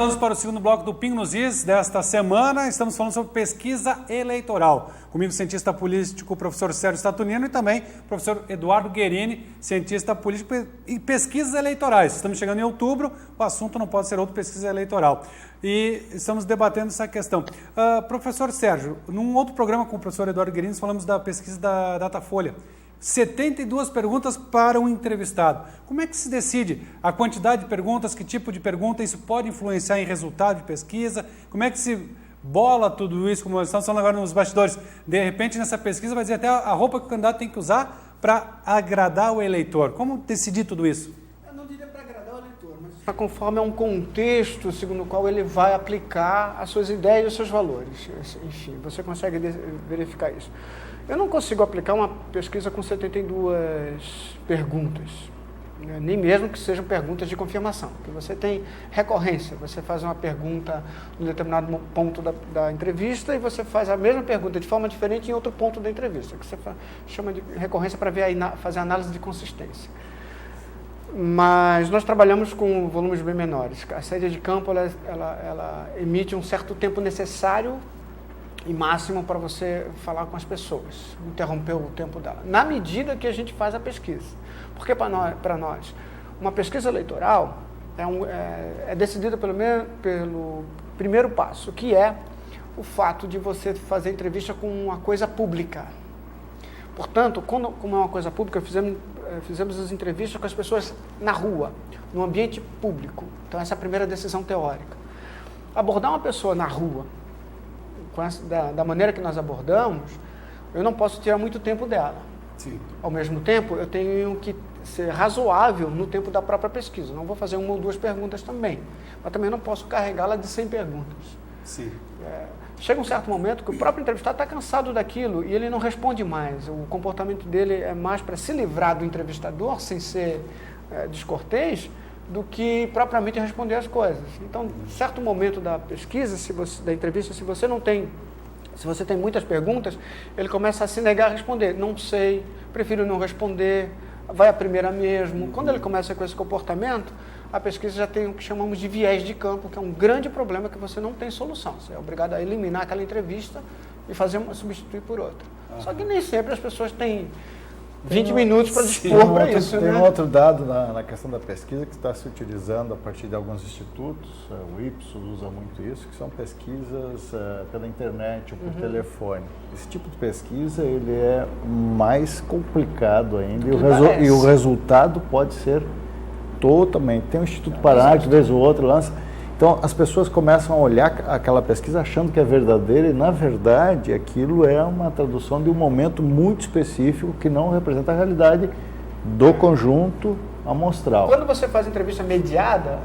todos para o segundo bloco do Pingo nos Is desta semana. Estamos falando sobre pesquisa eleitoral. Comigo, cientista político, professor Sérgio Saturnino, e também professor Eduardo Guerini, cientista político e pesquisas eleitorais. Estamos chegando em outubro, o assunto não pode ser outro, pesquisa eleitoral. E estamos debatendo essa questão. Professor Sérgio, num outro programa com o professor Eduardo Guerini, falamos da pesquisa da Datafolha. 72 perguntas para um entrevistado. Como é que se decide a quantidade de perguntas, que tipo de pergunta, isso pode influenciar em resultado de pesquisa? Como é que se bola tudo isso, como nós estamos falando agora nos bastidores? De repente, nessa pesquisa, vai dizer até a roupa que o candidato tem que usar para agradar o eleitor. Como decidir tudo isso? Eu não diria para agradar o eleitor, mas conforme é um contexto segundo o qual ele vai aplicar as suas ideias e os seus valores. Enfim, você consegue verificar isso. Eu não consigo aplicar uma pesquisa com 72 perguntas, né? Nem mesmo que sejam perguntas de confirmação, porque você tem recorrência, você faz uma pergunta em determinado ponto da entrevista e você faz a mesma pergunta de forma diferente em outro ponto da entrevista, que você chama de recorrência para fazer análise de consistência. Mas nós trabalhamos com volumes bem menores. A saída de campo ela emite um certo tempo necessário e máximo para você falar com as pessoas, interromper o tempo dela, na medida que a gente faz a pesquisa. Porque para nós, uma pesquisa eleitoral é decidida pelo primeiro passo, que é o fato de você fazer entrevista com uma coisa pública. Portanto, como é uma coisa pública, fizemos as entrevistas com as pessoas na rua, no ambiente público. Então, essa é a primeira decisão teórica. Abordar uma pessoa na rua, da maneira que nós abordamos, eu não posso tirar muito tempo dela. Sim. Ao mesmo tempo, eu tenho que ser razoável no tempo da própria pesquisa. Não vou fazer uma ou duas perguntas também, mas também não posso carregá-la de 100 perguntas. Sim. Chega um certo momento que o próprio entrevistado está cansado daquilo e ele não responde mais. O comportamento dele é mais para se livrar do entrevistador, sem ser descortês, do que propriamente responder as coisas. Então, em certo momento da pesquisa, da entrevista, se você tem muitas perguntas, ele começa a se negar a responder. Não sei, prefiro não responder, vai a primeira mesmo. Quando ele começa com esse comportamento, a pesquisa já tem o que chamamos de viés de campo, que é um grande problema que você não tem solução. Você é obrigado a eliminar aquela entrevista e substituir por outra. Só que nem sempre as pessoas têm 20 minutos para dispor para isso. Tem um outro dado na questão da pesquisa que está se utilizando a partir de alguns institutos, o Ipsos usa muito isso, que são pesquisas pela internet ou por telefone. Esse tipo de pesquisa ele é mais complicado ainda e o resultado pode ser totalmente. Tem um Instituto Paraná que, de vez ou outra, lança. Então, as pessoas começam a olhar aquela pesquisa achando que é verdadeira e, na verdade, aquilo é uma tradução de um momento muito específico que não representa a realidade do conjunto amostral. Quando você faz entrevista mediada,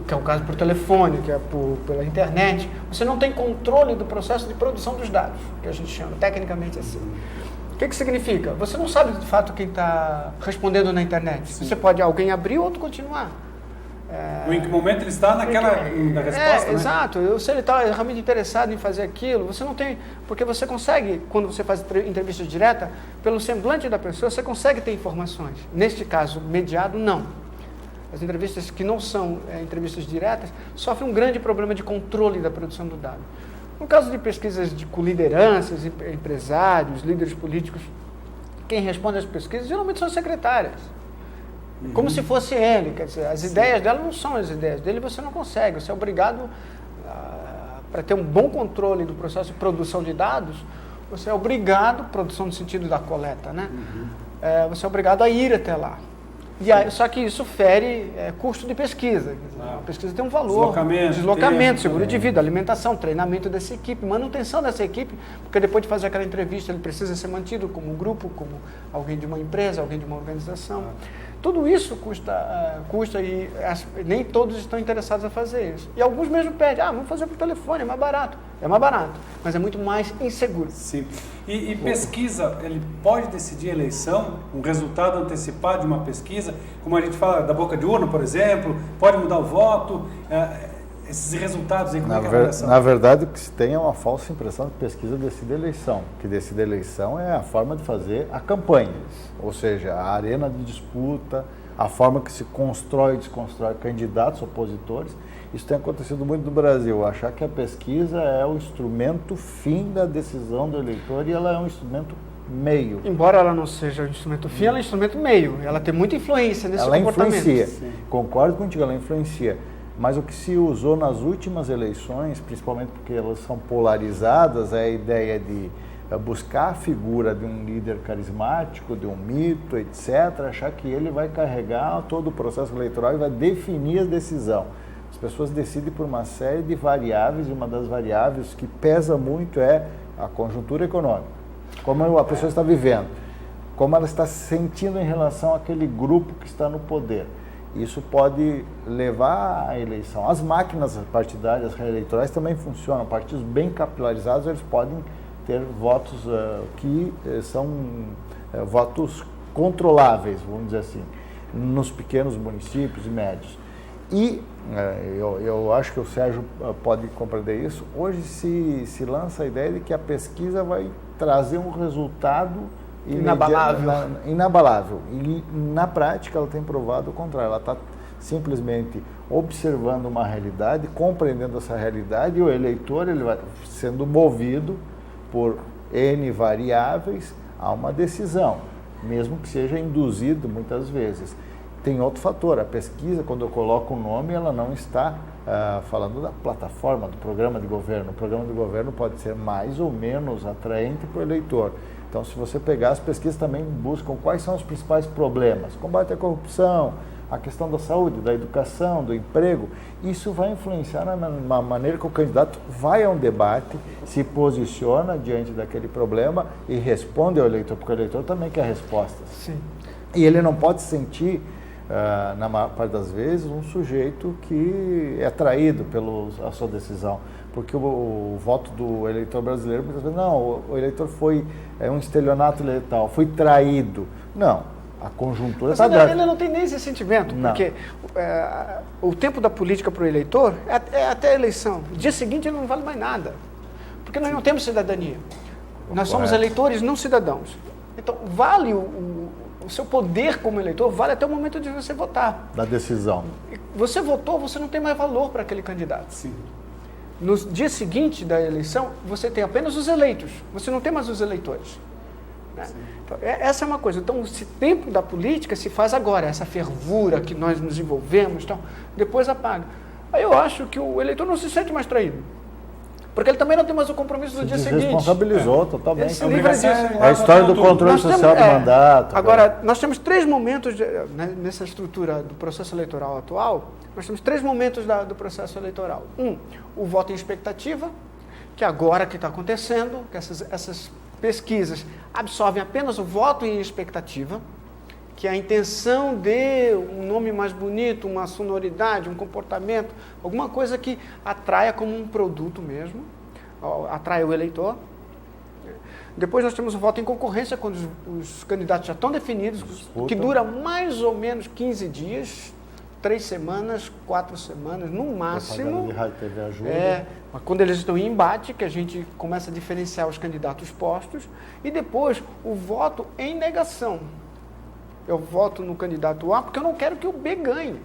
que é o caso por telefone, que é pela internet, você não tem controle do processo de produção dos dados, que a gente chama tecnicamente assim. O que significa? Você não sabe, de fato, quem está respondendo na internet. Sim. Você pode alguém abrir ou outro continuar. Em que momento ele está na resposta, né? Exato. Se ele está realmente interessado em fazer aquilo, você não tem... Porque você consegue, quando você faz entrevista direta, pelo semblante da pessoa, você consegue ter informações. Neste caso, mediado, não. As entrevistas que não são entrevistas diretas sofrem um grande problema de controle da produção do dado. No caso de pesquisas com lideranças, empresários, líderes políticos, quem responde às pesquisas geralmente são as secretárias. Como se fosse ele, quer dizer, as ideias dela não são as ideias dele, você não consegue, você é obrigado, para ter um bom controle do processo de produção de dados, você é obrigado, produção no sentido da coleta, né? Você é obrigado a ir até lá. Só que isso fere custo de pesquisa. A pesquisa tem um valor. Deslocamento, seguro de vida, alimentação, treinamento dessa equipe, manutenção dessa equipe, porque depois de fazer aquela entrevista ele precisa ser mantido como um grupo, como alguém de uma empresa, alguém de uma organização. Tudo isso custa e nem todos estão interessados a fazer isso. E alguns mesmo pedem, vamos fazer por telefone, é mais barato. É mais barato, mas é muito mais inseguro. Sim. E pesquisa, ele pode decidir a eleição, um resultado antecipado de uma pesquisa, como a gente fala da boca de urna, por exemplo, pode mudar o voto, esses resultados aí, como é que é a avaliação? Na verdade, o que se tem é uma falsa impressão de que pesquisa decide a eleição. O que decide a eleição é a forma de fazer a campanha, ou seja, a arena de disputa, a forma que se constrói e desconstrói candidatos, opositores. Isso tem acontecido muito no Brasil, achar que a pesquisa é o instrumento fim da decisão do eleitor e ela é um instrumento meio. Embora ela não seja um instrumento fim, ela é um instrumento meio. Ela tem muita influência nesse comportamento. Ela influencia, concordo contigo, ela influencia. Mas o que se usou nas últimas eleições, principalmente porque elas são polarizadas, é a ideia de buscar a figura de um líder carismático, de um mito, etc., achar que ele vai carregar todo o processo eleitoral e vai definir a decisão. As pessoas decidem por uma série de variáveis, e uma das variáveis que pesa muito é a conjuntura econômica. Como a pessoa está vivendo, como ela está se sentindo em relação àquele grupo que está no poder. Isso pode levar à eleição. As máquinas partidárias eleitorais também funcionam. Partidos bem capilarizados, eles podem ter votos que são votos controláveis, vamos dizer assim, nos pequenos municípios e médios. E eu acho que o Sérgio pode compreender isso. Hoje se lança a ideia de que a pesquisa vai trazer um resultado inabalável. E na prática ela tem provado o contrário. Ela está simplesmente observando uma realidade, compreendendo essa realidade, e o eleitor ele vai sendo movido por N variáveis a uma decisão, mesmo que seja induzido muitas vezes. Tem outro fator, a pesquisa, quando eu coloco um nome, ela não está falando da plataforma, do programa de governo. O programa de governo pode ser mais ou menos atraente para o eleitor. Então, se você pegar, as pesquisas também buscam quais são os principais problemas. Combate à corrupção, a questão da saúde, da educação, do emprego. Isso vai influenciar na maneira que o candidato vai a um debate, se posiciona diante daquele problema e responde ao eleitor, porque o eleitor também quer respostas. Sim. E ele não pode se sentir, na maior parte das vezes, um sujeito que é traído pela sua decisão. Porque o voto do eleitor brasileiro, muitas vezes, não, o eleitor foi um estelionato eleitoral, foi traído. Não, a conjuntura está dada. Ele não tem nem esse sentimento, não. Porque o tempo da política para o eleitor é até a eleição. No dia seguinte ele não vale mais nada, porque nós não temos cidadania. Nós somos eleitores, não cidadãos. Então, vale o seu poder como eleitor, vale até o momento de você votar. Da decisão. Você votou, você não tem mais valor para aquele candidato. Sim. No dia seguinte da eleição, você tem apenas os eleitos, você não tem mais os eleitores. Né? Então, essa é uma coisa. Então, esse tempo da política se faz agora, essa fervura que nós nos envolvemos, então, depois apaga. Aí eu acho que o eleitor não se sente mais traído, porque ele também não tem mais o compromisso do dia seguinte. Se responsabilizou totalmente. Ele se livra disso. É a história do controle social do mandato. Agora, nós temos 3 momentos, nessa estrutura do processo eleitoral atual, nós temos 3 momentos do processo eleitoral. O voto em expectativa, que agora que está acontecendo, que essas pesquisas absorvem apenas o voto em expectativa, que é a intenção de um nome mais bonito, uma sonoridade, um comportamento, alguma coisa que atraia como um produto mesmo, atrai o eleitor. Depois nós temos o voto em concorrência, quando os candidatos já estão definidos, que dura mais ou menos 15 dias, 3 semanas, 4 semanas, no máximo. De rádio, TV ajuda. Quando eles estão em embate, que a gente começa a diferenciar os candidatos postos. E depois o voto em negação. Eu voto no candidato A porque eu não quero que o B ganhe.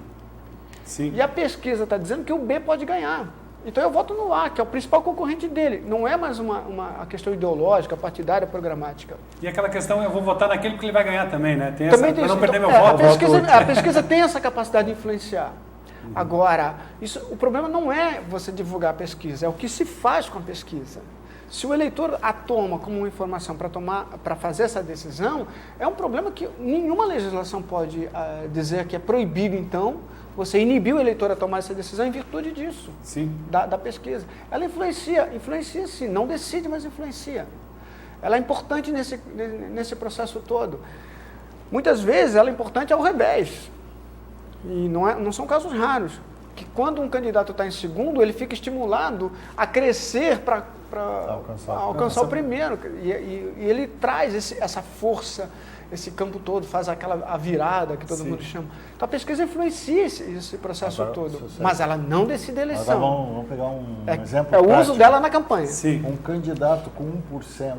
Sim. E a pesquisa está dizendo que o B pode ganhar. Então eu voto no A, que é o principal concorrente dele. Não é mais uma questão ideológica, partidária, programática. E aquela questão, eu vou votar naquele porque ele vai ganhar também, né? Tem Também essa, tem para não isso. perder Então, meu voto. a pesquisa tem essa capacidade de influenciar. Agora, o problema não é você divulgar a pesquisa, é o que se faz com a pesquisa. Se o eleitor a toma como uma informação para fazer essa decisão, é um problema que nenhuma legislação pode dizer que é proibido, então, você inibir o eleitor a tomar essa decisão em virtude disso, Sim. Da pesquisa. Ela influencia sim, não decide, mas influencia. Ela é importante nesse processo todo. Muitas vezes ela é importante ao revés, e não são casos raros, que quando um candidato está em segundo, ele fica estimulado a crescer para alcançar o primeiro. E ele traz essa força, esse campo todo, faz a virada que todo mundo chama. Então a pesquisa influencia esse processo todo, mas ela não decide a eleição. Agora vamos pegar um exemplo É o prático. uso dela na campanha. Sim. Um candidato com 1%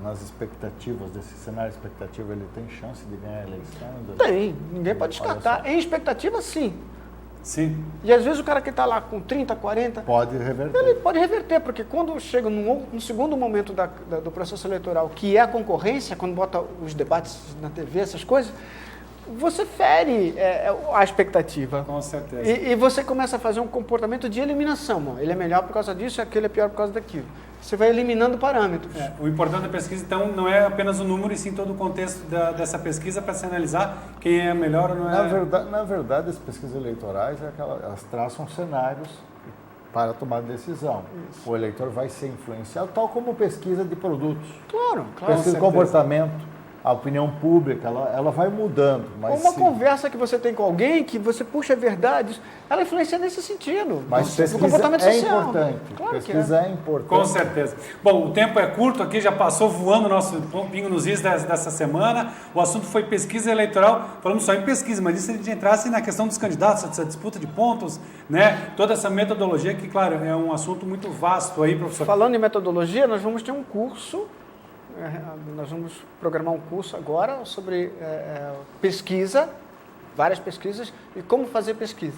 nas expectativas, desse cenário expectativa, ele tem chance de ganhar a eleição? Tem, ninguém pode descartar. Em expectativa, sim. Sim. E às vezes o cara que está lá com 30, 40, Pode reverter. ele pode reverter, porque quando chega no segundo momento do processo eleitoral, que é a concorrência, quando bota os debates na TV, essas coisas, você fere a expectativa. Com certeza. E você começa a fazer um comportamento de eliminação. Ó. Ele é melhor por causa disso e aquele é pior por causa daquilo. Você vai eliminando parâmetros. O importante da pesquisa, então, não é apenas o número, e sim todo o contexto dessa pesquisa para se analisar quem é melhor ou não é. Na verdade, as pesquisas eleitorais, elas traçam cenários para tomar decisão. Isso. O eleitor vai ser influenciado, tal como pesquisa de produtos. Claro. Pesquisa de comportamento. A opinião pública, ela vai mudando. Mas uma conversa que você tem com alguém, que você puxa verdades, ela influencia nesse sentido. Mas pesquisa comportamento social. Importante. Claro pesquisa é importante. Com certeza. Bom, o tempo é curto aqui, já passou voando o nosso Pingo nos Is dessa semana. O assunto foi pesquisa eleitoral. Falamos só em pesquisa, mas se a gente entrasse na questão dos candidatos, essa disputa de pontos, né? Toda essa metodologia que, claro, é um assunto muito vasto aí, professor. Falando em metodologia, nós vamos ter um curso. Nós vamos programar um curso agora sobre pesquisa, várias pesquisas, e como fazer pesquisa.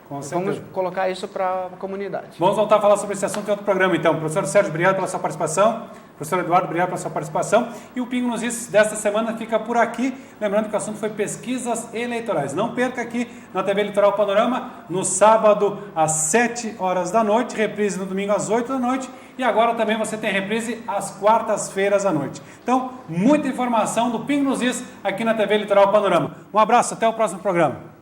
Vamos colocar isso para a comunidade. Vamos voltar a falar sobre esse assunto em outro programa, então. Professor Sérgio, obrigado pela sua participação. Professor Eduardo, obrigado pela sua participação. E o Pingo nos Is desta semana fica por aqui. Lembrando que o assunto foi pesquisas eleitorais. Não perca aqui na TV Litoral Panorama, no sábado às 7 horas da noite, reprise no domingo às 8 da noite. E agora também você tem reprise às quartas-feiras à noite. Então, muita informação do Pingo nos Is aqui na TV Litoral Panorama. Um abraço, até o próximo programa.